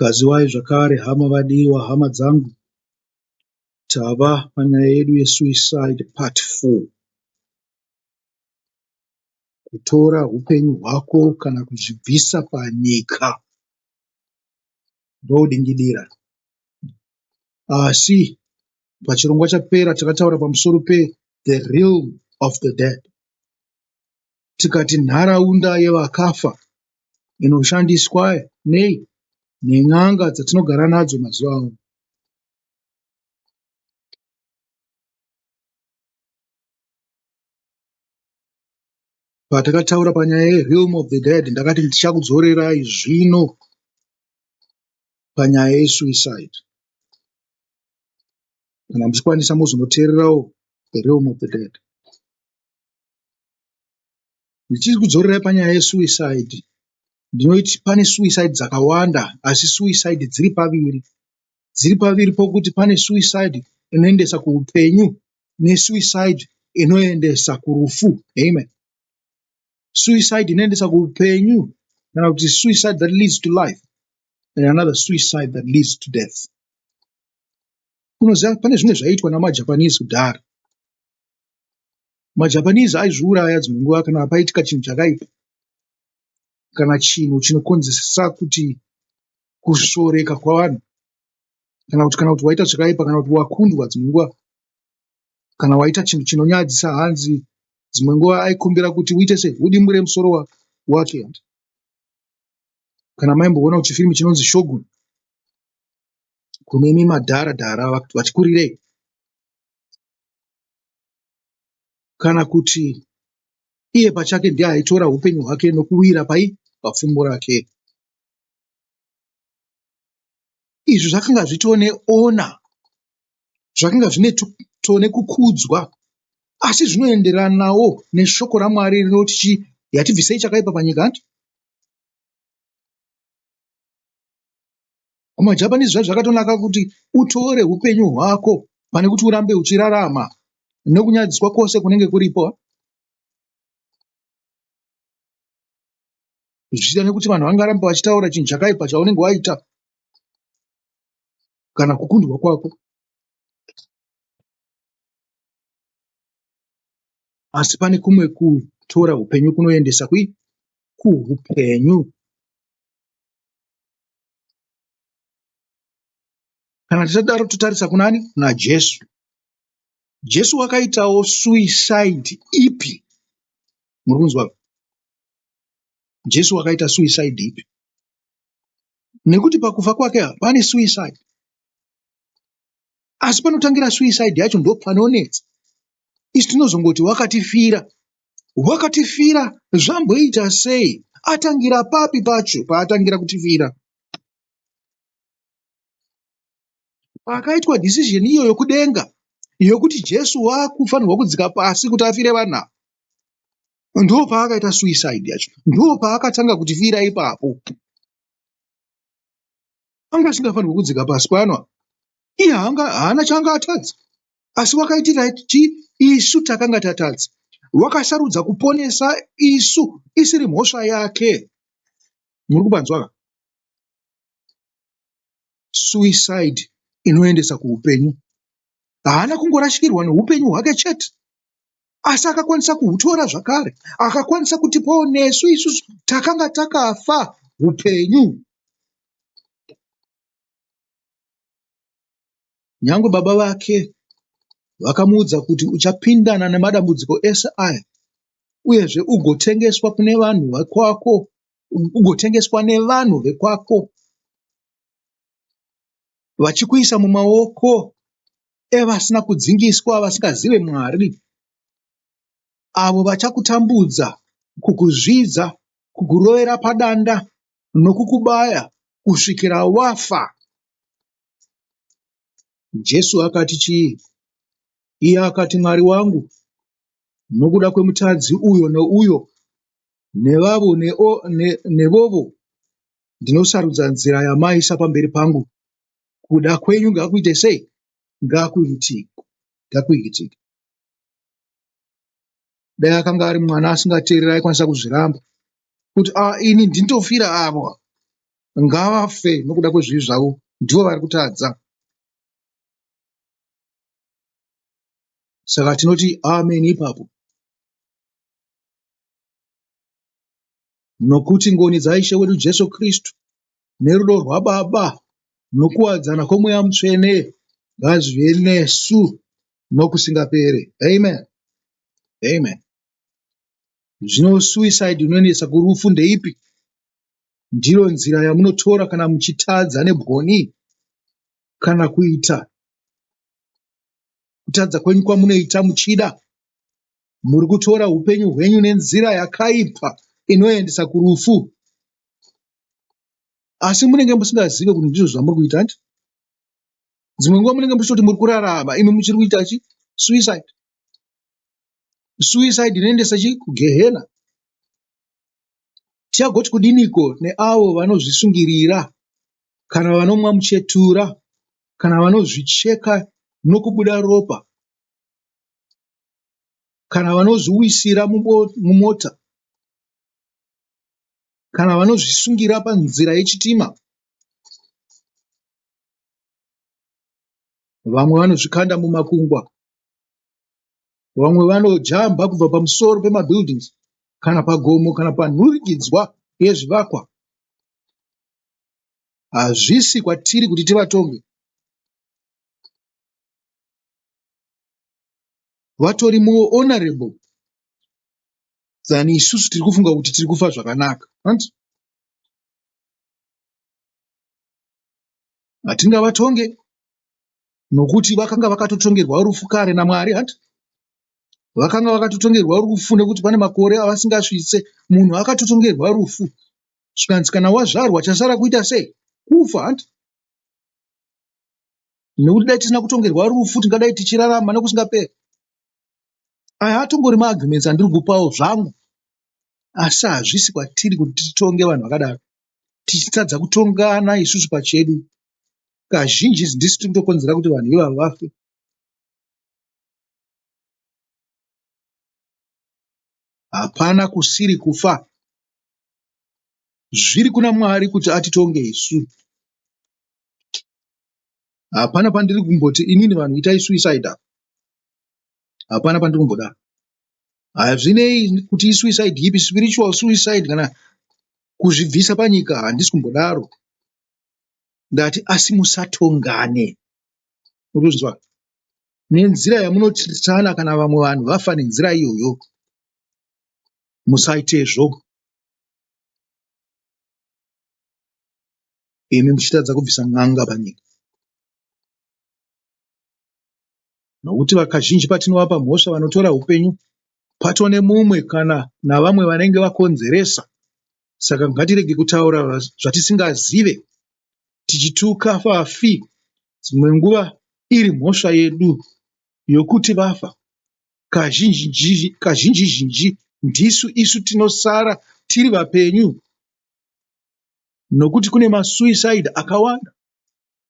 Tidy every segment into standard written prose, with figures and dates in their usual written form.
Kaziwai zvakare, hama vadiwa, hama dzangu, tava panyaya yedu yesuicide part 4. Kutora upenyu hwako kana kuzvibvisa panyika ndodingidira. Asi pachirongwa chapera takataura pamusoro the realm of the dead. Tikati nharaunda yevakafa inoshandiswa nei nen'anga dzatinogara nadzo mazuva ano. Patakataura panyaya yerealm of the dead, ndakati ndichakudzorerai zvino panyaya yesuicide. Kana muchikwanisa muzonoteererawo the realm of the dead. Ndichiri kudzorerai panyaya yesuicide, ndinoti pane suicide dzakawanda, asi suicide dziri paviri. Dziri paviri pokuti pane suicide inoendesa kuupenyu nesuicide inoendesa kurufu. Amen. Suicide inoendesa kuupenyu, kana kuti suicide that leads to life, and another suicide that leads to death. Kunoziva pane zvimwe zvaiitwa namaJapanese kudhara. MaJapanese aizviuraya dzimwe nguva kana paitika chinhu chakaipa, kana chinhu chinokonzesa kuti kusvoreka kwavanhu, kana kuti waita zvakaipa, kana kuti wakundwa dzimwe nguva, kana waita chinhu chinonyadzisa hanzi, dzimwe nguva aikumbira kuti uite sei, udimbure musoro wake. Kana maimboona kuti chifilmu chinonzi Shogun, kunemi madhara vachikurirei, kana kuti iye pachake ndiye aitora upenyu hwake nokuwira papfumbu rake. Izvi zvakanga zvitoneona, zvakanga zvinetone kukudzwa, asi zvinoenderanawo neshoko raMwari rinoti yatibvisei chakaipa panyika. MaJapanese zvakatonaka kuti utore upenyu hwako pane kuti urambe uchirarama nekunyadziswa kwose kunenge kuripo. Zvichida nekuti vanhu vangarambe vachitaura chinhu chakaipa chaunenge waita kana kukundwa kwako. Asi pane kumwe kutora upenyu kunoendesa kuupenyu. Kana tichadaro totarisa kunani? Kuna Jesu. Jesu wakaitawo suicide ipi? Muri kunzwa? Jesu wakaita suicide ipi? Nekuti pakufa kwake pane suicide, asi panotangira suicide yacho ndo panonetsa. Isi tinozongoti wakatifira. Wakatifira zvamboita sei? Atangira papi pacho paatangira kutifira? Pakaitwa decision iyo yokudenga yokuti Jesu wakufanirwa kudzika pasi kuti afire vanhu. Ndo paakaita suicide yacho. Ndo paakatanga kutifira ipapo. Anga asingafanirwi kudzika pasi pano. Iye haana changa atadza. Asi wakaitira isu takanga tatadza. Wakasarudza kuponesa isu isiri mhosva yake. Muri kubanzwa? Suicide inoendesa kuupenyu. Haana kungorashikirwa neupenyu hwake chete, asi akakwanisa kuhutora zvakare, akakwanisa kutipawo nesu isusu takanga takafa upenyu. Nyangwe baba vake vakamuudza kuti uchapindana nemadambudziko ese aya, uyezve ugotengeswa kune vanhu vekwako, ugotengeswa nevanhu vekwako, vachikuisa mumaoko evasina kudzingiswa, vasingazive Mwari, avo vachakutambudza, kukuzvidza, kukurovera padanda nokukubaya kusvikira wafa. Jesu akati chii? Iye akati, Mwari wangu, nokuda kwemutadzi uyo neuyo nevovo ndinosarudza nzira yamaisa pamberi pangu. Kuda kwenyu ngakuite sei? Ngakuitike. Dai akanga ari mwana asingateerera aikwanisa kuzviramba kuti ini ndinotofira avo, ngavafe nokuda kwezvivi zvavo, ndivo vari kutadza. Saka tinoti amen ipapo, nokuti ngoni dzaishe wedu Jesu Kristu nerudo rwaBaba nokuwadzana kwomweya mutsvene ngazvive nesu nokusingapere. Amen. Amen. Zvino suicide inoendesa kurufu ndeipi? Ndiro nzira yamunotora kana muchitadza negoni, kana kuita kutadza kwenyu kwamunoita muchida, muri kutora upenyu hwenyu nenzira yakaipa inoendesa kurufu, asi munenge musingazive kuti ndizvo zvamuri kuita. Ndi dzimwe nguva munenge muchitoti muri kurarama imi muchiri kuita suicide. Suicide inoendesa kugehena. Tichagoti kudiniko neavo vanozvisungirira, kana vanomwa muchetura, kana vanozvicheka nokubuda ropa, kana vanozviwisira mumota, kana vanozvisungira panzira yechitima, vamwe vanozvikanda mumakungwa, vamwe vanojamba kubva pamusoro pemabuildings, kana pagomo, kana panhurikidzwa yezvivakwa. Hazvisi kwatiri kuti tivatonge. Vatori more honorable than isusu tiri kufunga kuti tiri kufa zvakanaka. Hatingavatonge nokuti vakanga vakatotongerwa rufu kare naMwari. Vakanga vakatotongerwa rufu nekuti pane makore avasingasvitse. Munhu akatotongerwa rufu, zvikanzi kana wazvarwa chasara kuita sei? Kufa. Nekuti dai tisina kutongerwa rufu tingadai tichirarama nokusingaperi. Aya atongori maagreements andiri kupawo zvangu, asi hazvisi kwatiri kuti titonge vanhu vakadaro. Tichitadza kutongana isusu pachedu, kazhinji ndisu tinotokonzera kuti vanhu ivavo vafe. Hapana kusiri kufa, zviri kuna Mwari kuti atitonge isu. Hapana pandiri kumboti inini vanhu itai suicide. Hapana pandiri kumbodaro. Hazvinei kuti isuicide ipi, spiritual suicide kana kuzvibvisa panyika, handisi kumbodaro. Ndati asi musatongane. Urikuzwa? Nenzira yamunotitsana kana vamwe vanhu vafa nenzira iyoyo, musaitezvo. Imi muchitadza kubvisa n'anga panyika. Nokuti vakazhinji patinovapa mhosva vanotora upenyu, patone mumwe kana navamwe vanenge vakonzeresa. Saka ngatirege kutaura zvatisingazive, tichituka vafi, dzimwe nguva iri mhosva yedu yokuti vafa. Kazhinji ndisu isu tinosara tiri vapenyu, nokuti kune masuicide akawanda.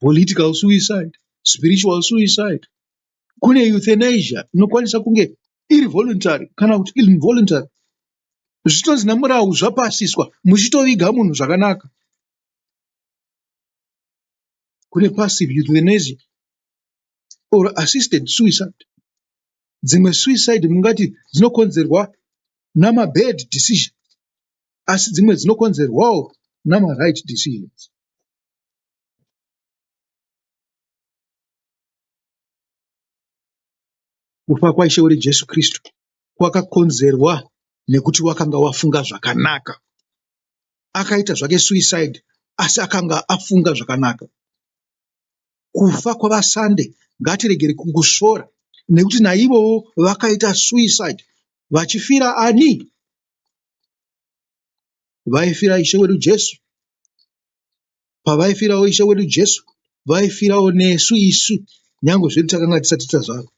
Political suicide, spiritual suicide. Kune euthanasia inokwanisa kunge iri voluntary kana kuti involuntary. Zvitonzi namurau zvapasiswa, muchitoviga munhu zvakanaka. Kune passive euthanasia or assisted suicide. Dzimwe suicide mungati dzinokonzerwa namabad decision, asi dzimwe dzinokonzerwawo namaright decisions. Kufa kwaIshe wedu Jesu Kristu kwakakonzerwa nekuti wakanga wafunga zvakanaka. Akaita zvake suicide, asi akanga afunga zvakanaka. Kufa kwavasande ngatiregere kungusvora, nekuti naivowo vakaita suicide vachifira ani? Vaifira Ishe wedu Jesu. Pavaifirawo Ishe wedu Jesu, vaifirawo nesu isu, nyange zvedu takanga tisati tazvarwa.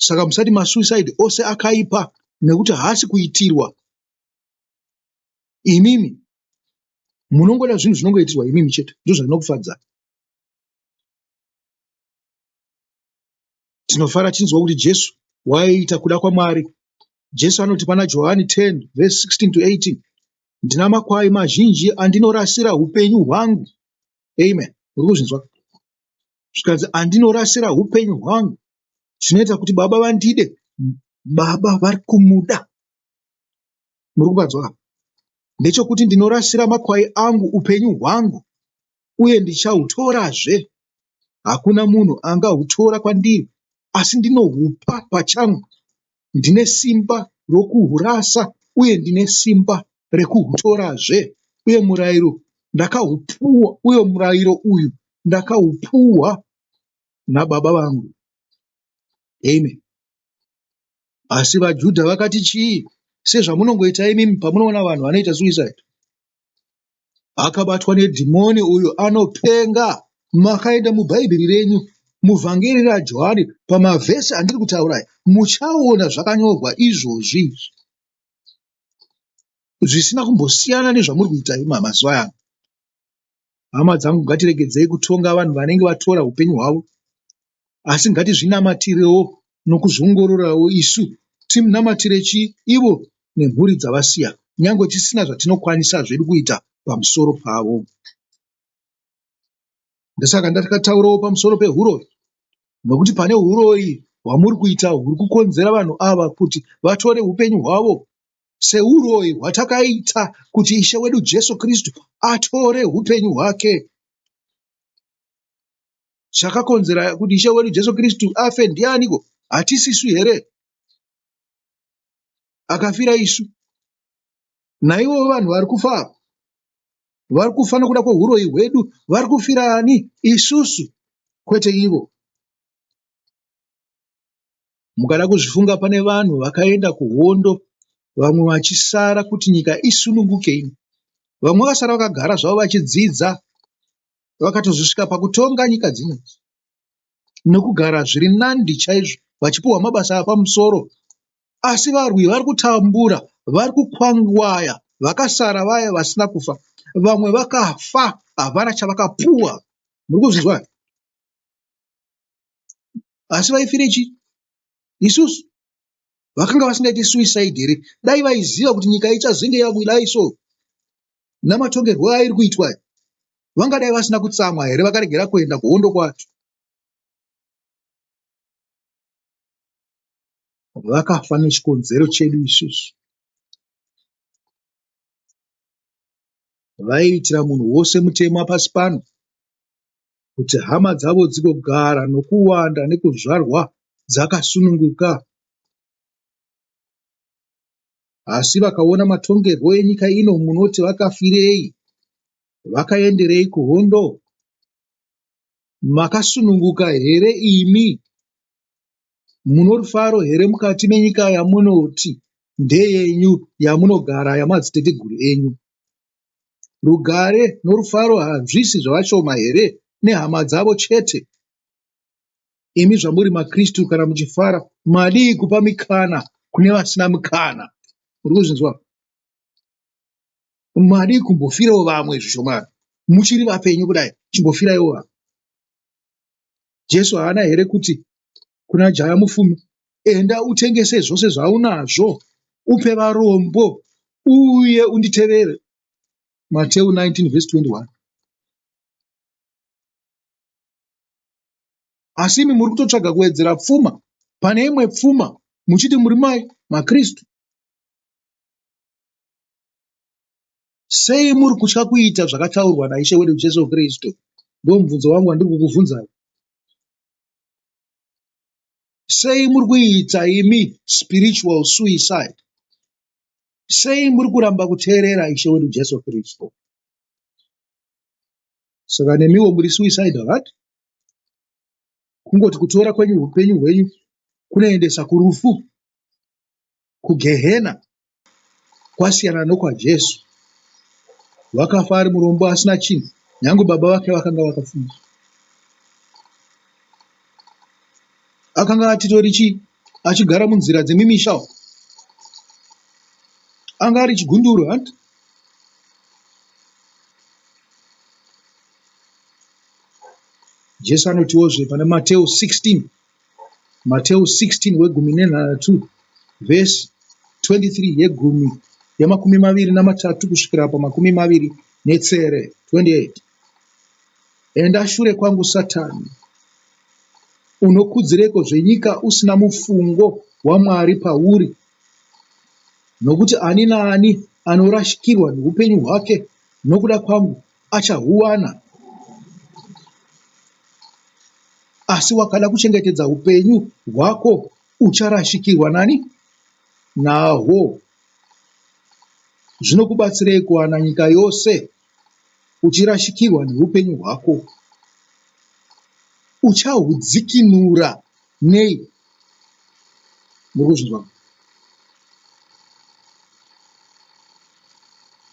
Saka musati masuicide ose akaipa nekuti haasi kuitirwa imimi. Munongoda zvinhu zvinongoitirwa imimi chete, ndizvo zvinokufadza. Tinofara tinzwa kuti Jesu waiita kuda kwaMwari. Jesu anoti pana Johani 10 verse 16 to 18, ndina makwai mazhinji andinorasira upenyu hwangu. Amen. Uri kuzvinzwa? Zvikanzi andinorasira upenyu hwangu, zvinoita kuti baba vandide. Baba vari kumuda. Muri kubanzwa? Ndechekuti ndinorasira makwai angu upenyu hwangu, uye ndichahutorazve. Hakuna munhu angahutora kwandiri, asi ndinohupa pachangu. Ndine simba rokuhurasa, uye ndine simba rekuhutorazve. Uye murayiro ndakahupuwa, uye murayiro uyu ndakahupuwa nababa vangu. Amen. Asi vaJudha vakati chii? Sezvamunongoita imimi pamunoona vanhu vanoita suicide. Akabatwa nedhimoni uyu anopenga. Makaenda mubhaibheri renyu, muvhangeri raJohani, pamavhesi andiri kutaura, muchaona zvakanyorwa izvozvi zvisina kumbosiyana nezvamuri kuita mazuva ano. Hama dzangu, ngatiregedzei kutonga vanhu vanenge vatora upenyu hwavo, asi ngatizvinamatirewo nokuzviongororawo isu. Timunamatire chi? Ivo nemhuri dzavasiya, nyange tisina zvatinokwanisa zvedu kuita pamusoro pavo. Ndosaka ndakataurawo pamusoro pehuroyi, nokuti pane huroyi hwamuri kuita huri kukonzera vanhu ava kuti vatore upenyu hwavo, seuroyi hwatakaita kuti Ishe wedu Jesu Kristu atore upenyu hwake. Chakakonzera kuti Ishe wedu Jesu Kristu afe ndianiko? Hatisisu here? Akafira isu. Naivo vanhu vari kufa, vari kufa nokuda kwehuroyi hwedu. Vari kufira ani? Isusu, kwete ivo. Mukada kuzvifunga, pane vanhu vakaenda kuhondo, vamwe vachisara kuti nyika isununguke. Vamwe vakasara vakagara zvavo vachidzidza, vakatozvisvika pakutonga nyika dzinedzi nokugara zviri nandi chaizvo, vachipuhwa mabasa apamusoro. Asi varwi vari kutambura, vari kukwangwaya, vakasara vaya vasina kufa. Vamwe vakafa, havana chavakapuhwa. Muri kuzvizwa? Asi vaifire chi? Isusu. Vakanga vasingaiti suicide here? Dai vaiziva kuti nyika ichazenge yabudai so namatongerwo airi kuitwa, vangadai vasina kutsamwa here vakaregera kuenda kuhondo kwacho? Vakafa nechikonzero chedu isusu. Vaiitira munhu wose mutema pasi pano kuti hama dzavo dzigogara nokuwanda nekuzvarwa dzakasununguka. Asi vakaona matongerwo enyika ino, munoti vakafirei, vakaenderei kuhondo. Makasununguka here imi? Muno rufaro here mukati menyika yamunoti ndeyenyu, yamunogara, yamadziteteguru enyu? Rugare norufaro hazvisi zvavashoma here nehama dzavo chete? Imi zvamuri maKristu, kana muchifara, madii kupa mikana kune vasina mikana. Uri kuzvinzwa? Madii kumbofirawo vamwe zvishomani. Muchiri vapenyu kudai, chimbofiraiwo vamwe. Jesu haana here kuti kuna jaya mupfumi, enda utengese zvose zvaunazvo, upe varombo, uye unditevere? Mateo 19:21. Asi imi muri kutotsvaga kuwedzera pfuma pane imwe pfuma, muchiti muri maKristu. Sei muri kutya kuita zvakataurwa naIshe wedu Jesu Kristu? Ndo mubvunzo wangu wandiri kukubvunzai. Sei muri kuita imi spiritual suicide? Sei muri kuramba kuteerera Ishe wedu Jesu Kristu? Saka nemiwo muri suicide right? Kungoti kutora kwenyu upenyu hwenyu kunoendesa kurufu, kugehena, kwasiyana nokwaJesu. Wakafa ari murombo asina chinhu, nyange baba vake vakanga vakafunga. Akanga atitori chi? Achigara munzira dzemimisha. Anga ari chigunduru hanti? Jesu anotiwozve pana Mateo 16, Mateo 16 wegumi nenhanhatu, vhesi 23 yegumi ya23 kusvikira pa29 28. Enda shure kwangu Satani, unokudzireko zvenyika usina mufungo waMwari pauri, nokuti ani naani anorashikirwa neupenyu hwake nokuda kwangu achahuwana, asi wakada kuchengetedza upenyu hwako ucharashikirwa nani nahwo. Zvinokubatsirei kuwana nyika yose uchirashikirwa neupenyu hwako? Uchahudzikinura nei? Murikuzvinzwa?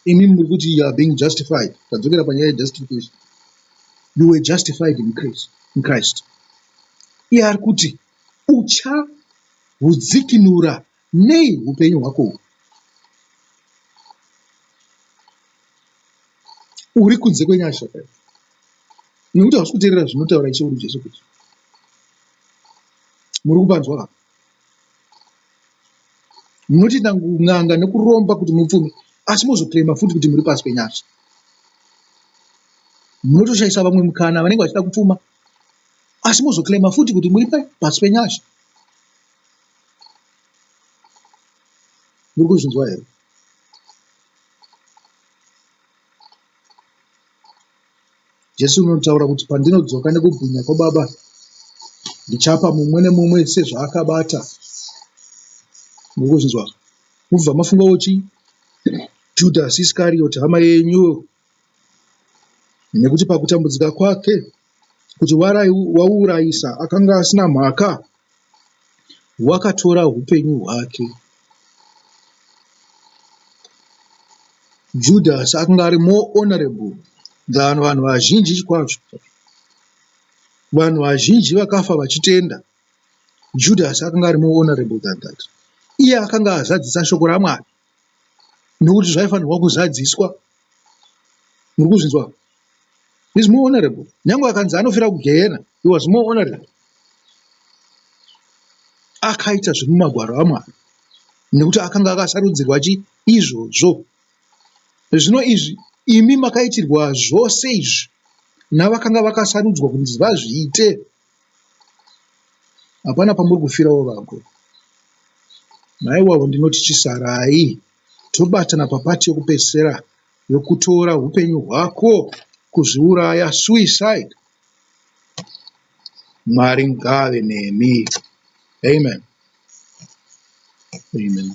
Imi muri kuti you are being justified. Tadzokera panyaya yejustification. You were justified in Christ. Iye ari kuti uchahudzikinura nei upenyu hwako? Uri kunze kwenyasha kai? Nekuti hausi kuteerera zvinotaura Ishe wedu Jesu Kristu. Muri kupanzwa? Munoti n'anga nekuromba kuti mupfumi, asi mozoclaima futi kuti muri pasi penyasha. Munotoshayisa vamwe mukana vanenge vachida kupfuma, asi mozoclaima futi kuti muri pasi penyasha. Muri kuzvinzwa here? Jesu unotaura kuti pandinodzoka nekubwinya kwaBaba, ndichapa mumwe nemumwe sezvaakabata. Muri kuzvinzwa? Mubva mafunga uchi Judas Iscariot hama yenyu, nekuti pakutambudzika kwake kuti waurayisa akanga asina mhaka, wakatora upenyu hwake. Judas akanga ari more honorable than vanhu vazhinji kwazvo. Vanhu vazhinji vakafa vachitenda. Judas akanga ari more honorable than that. Iye akanga azadzisa shoko raMwari nokuti zvaifanirwa kuzadziswa. Muri kuzvinzwa? He is more honorable. Nyange akanzi anofira kugehena, he was more honorable. Akaita zvemumagwaro aMwari nekuti akanga akasarudzirwa izvozvo. Zvino izvi imi makaitirwa zvose izvi navakanga vakasarudzwa kuti vazviite. Hapana pamuri kufirawo vako. Naiwawo ndinoti chisarai, tobatana papati yokupedzisira yokutora upenyu hwako, kuzviuraya, suicide. Mwari ngave nemi. Amen. Amen.